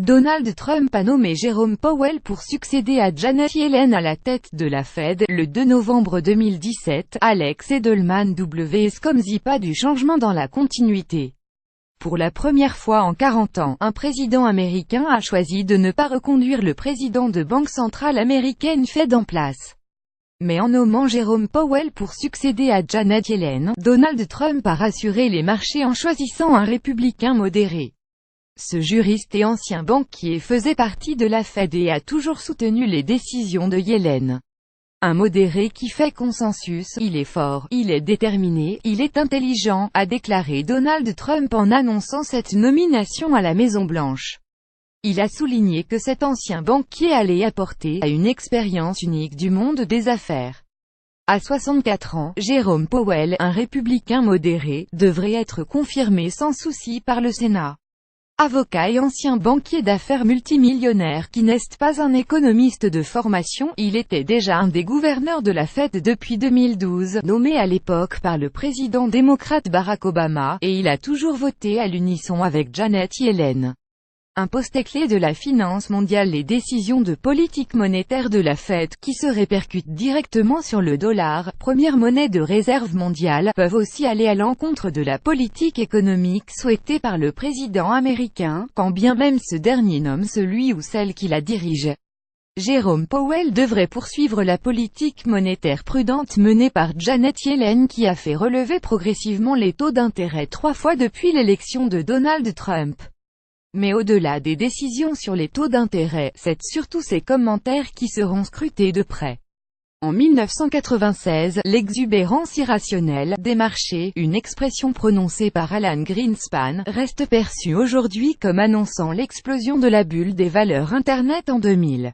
Donald Trump a nommé Jerome Powell pour succéder à Janet Yellen à la tête de la Fed, le 2 novembre 2017. Alex Edelman Comme pas du changement dans la continuité. Pour la première fois en 40 ans, un président américain a choisi de ne pas reconduire le président de Banque centrale américaine Fed en place. Mais en nommant Jerome Powell pour succéder à Janet Yellen, Donald Trump a rassuré les marchés en choisissant un républicain modéré. Ce juriste et ancien banquier faisait partie de la Fed et a toujours soutenu les décisions de Yellen. Un modéré qui fait consensus, il est fort, il est déterminé, il est intelligent, a déclaré Donald Trump en annonçant cette nomination à la Maison-Blanche. Il a souligné que cet ancien banquier allait apporter une expérience unique du monde des affaires. À 64 ans, Jerome Powell, un républicain modéré, devrait être confirmé sans souci par le Sénat. Avocat et ancien banquier d'affaires multimillionnaire qui n'est pas un économiste de formation, il était déjà un des gouverneurs de la Fed depuis 2012, nommé à l'époque par le président démocrate Barack Obama, et il a toujours voté à l'unisson avec Janet Yellen. Un poste clé de la finance mondiale. Les décisions de politique monétaire de la Fed, qui se répercutent directement sur le dollar, première monnaie de réserve mondiale, peuvent aussi aller à l'encontre de la politique économique souhaitée par le président américain, quand bien même ce dernier nomme celui ou celle qui la dirige. Jerome Powell devrait poursuivre la politique monétaire prudente menée par Janet Yellen qui a fait relever progressivement les taux d'intérêt 3 fois depuis l'élection de Donald Trump. Mais au-delà des décisions sur les taux d'intérêt, c'est surtout ses commentaires qui seront scrutés de près. En 1996, l'exubérance irrationnelle des marchés, une expression prononcée par Alan Greenspan, reste perçue aujourd'hui comme annonçant l'explosion de la bulle des valeurs Internet en 2000.